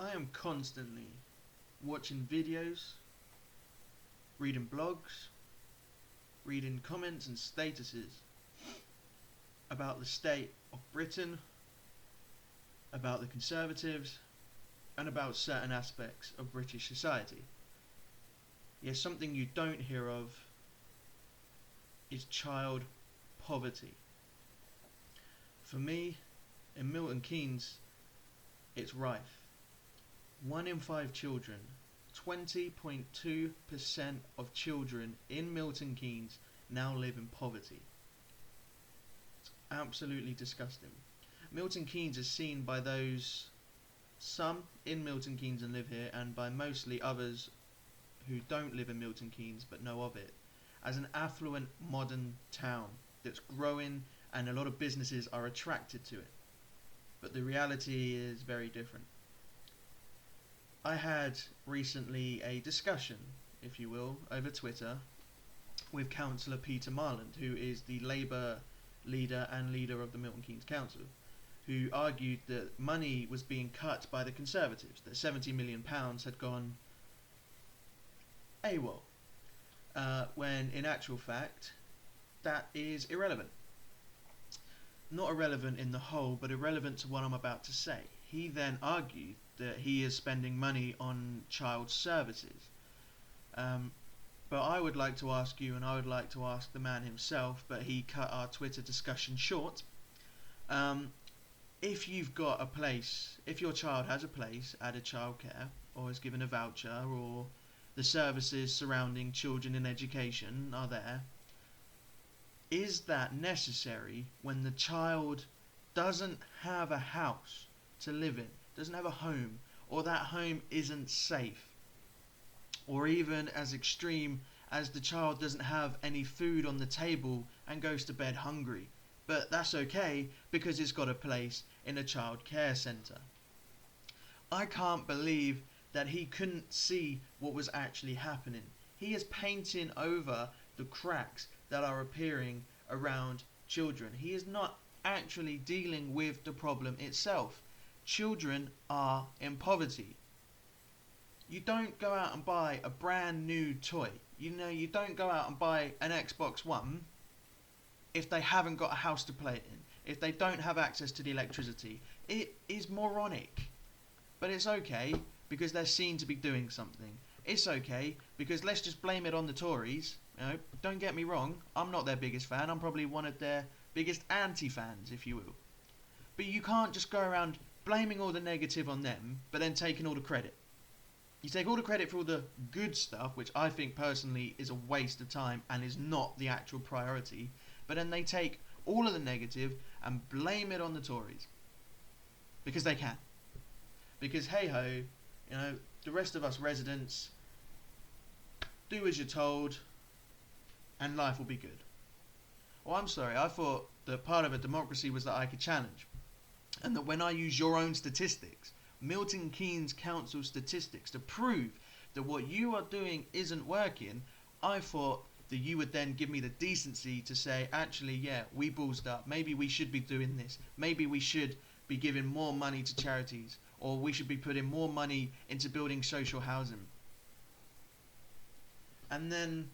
I am constantly watching videos, reading blogs, reading comments and statuses about the state of Britain, about the Conservatives, and about certain aspects of British society. Yes, something you don't hear of is child poverty. For me, in Milton Keynes, it's rife. 1 in 5 children, 20.2% of children in Milton Keynes now live in poverty. It's absolutely disgusting. Milton Keynes is seen by some in Milton Keynes and live here, and by mostly others who don't live in Milton Keynes but know of it, as an affluent modern town that's growing and a lot of businesses are attracted to it. But the reality is very different. I had recently a discussion, if you will, over Twitter with Councillor Peter Marland, who is the Labour leader and leader of the Milton Keynes Council, who argued that money was being cut by the Conservatives, that £70 million had gone AWOL, when in actual fact that is irrelevant. Not irrelevant in the whole, but irrelevant to what I'm about to say. He then argued that he is spending money on child services. But I would like to ask you, and I would like to ask the man himself, but he cut our Twitter discussion short. If you've got a place, if your child has a place at a childcare, or is given a voucher, or the services surrounding children in education are there, is that necessary when the child doesn't have a house to live in, doesn't have a home, or that home isn't safe, or even as extreme as the child doesn't have any food on the table and goes to bed hungry, but that's okay because it's got a place in a child care centre? I can't believe that he couldn't see what was actually happening. He is painting over the cracks that are appearing around children. He is not actually dealing with the problem itself. Children are in poverty. You don't go out and buy a brand new toy. You don't go out and buy an Xbox One if they haven't got a house to play it in, if they don't have access to the electricity. It is moronic. But it's okay because they're seen to be doing something. It's okay because let's just blame it on the Tories. Don't get me wrong, I'm not their biggest fan. I'm probably one of their biggest anti-fans, if you will. But you can't just go around blaming all the negative on them, but then taking all the credit. You take all the credit for all the good stuff, which I think personally is a waste of time and is not the actual priority, but then they take all of the negative and blame it on the Tories. Because they can. Because hey ho, the rest of us residents, do as you're told and life will be good. Oh, I'm sorry, I thought that part of a democracy was that I could challenge. And that when I use your own statistics, Milton Keynes Council statistics, to prove that what you are doing isn't working, I thought that you would then give me the decency to say, actually, yeah, we ballsed up. Maybe we should be doing this. Maybe we should be giving more money to charities. Or we should be putting more money into building social housing. And then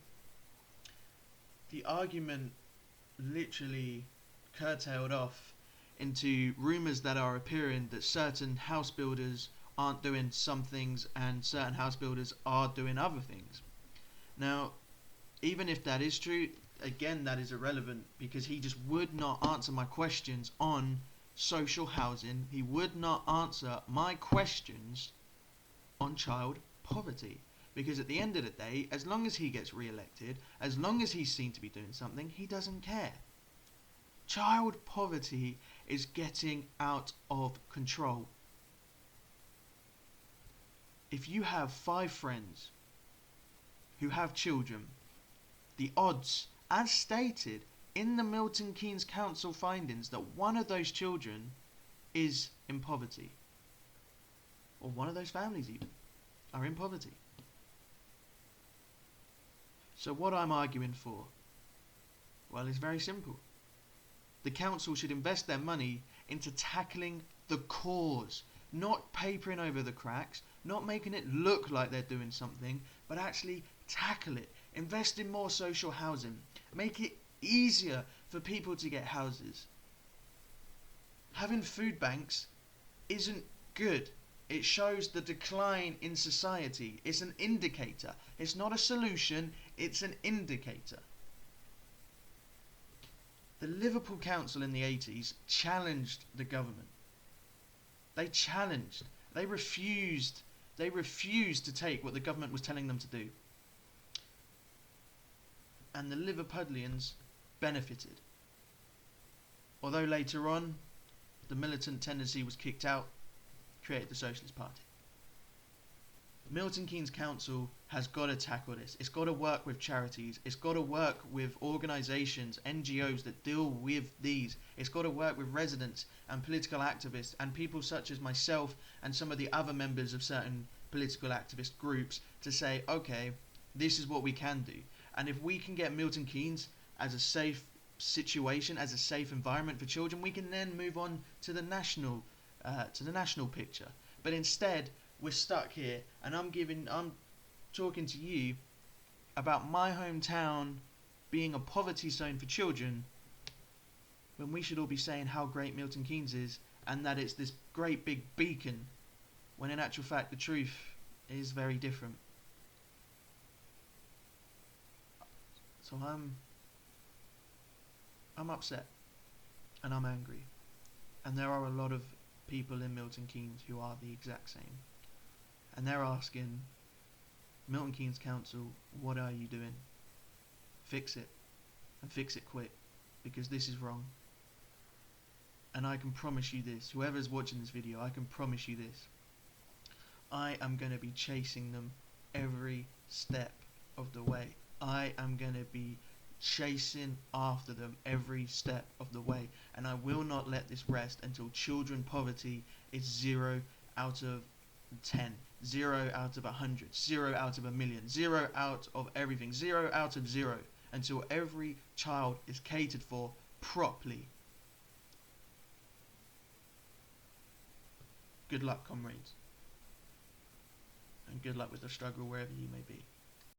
the argument literally curtailed off into rumours that are appearing that certain house builders aren't doing some things and certain house builders are doing other things. Now, even if that is true, again, that is irrelevant because he just would not answer my questions on social housing. He would not answer my questions on child poverty. Because at the end of the day, as long as he gets re-elected, as long as he's seen to be doing something, he doesn't care. Child poverty is getting out of control. If you have 5 friends who have children, the odds, as stated in the Milton Keynes Council findings, that one of those children is in poverty, or one of those families even, are in poverty. So what I'm arguing for, well, it's very simple. The council should invest their money into tackling the cause, not papering over the cracks, not making it look like they're doing something, but actually tackle it. Invest in more social housing. Make it easier for people to get houses. Having food banks isn't good. It shows the decline in society. It's an indicator. It's not a solution, it's an indicator. The Liverpool Council in the 80s challenged the government. They challenged. They refused. They refused to take what the government was telling them to do. And the Liverpudlians benefited. Although later on, the militant tendency was kicked out, created the Socialist Party. Milton Keynes Council has got to tackle this. It's got to work with charities. It's got to work with organisations, NGOs that deal with these. It's got to work with residents and political activists and people such as myself and some of the other members of certain political activist groups to say, okay, this is what we can do. And if we can get Milton Keynes as a safe situation, as a safe environment for children, we can then move on to the national picture. But instead, we're stuck here, and I'm talking to you about my hometown being a poverty zone for children, when we should all be saying how great Milton Keynes is, and that it's this great big beacon, when in actual fact the truth is very different. So I'm upset, and I'm angry, and there are a lot of people in Milton Keynes who are the exact same. And they're asking, Milton Keynes Council, what are you doing? Fix it. And fix it quick. Because this is wrong. And I can promise you this. Whoever's watching this video, I can promise you this. I am going to be chasing them every step of the way. I am going to be chasing after them every step of the way. And I will not let this rest until children poverty is 0 out of 10, 0 out of 100, 0 out of 1,000,000, 0 out of everything, 0 out of 0, until every child is catered for properly. Good luck, comrades, and good luck with the struggle wherever you may be.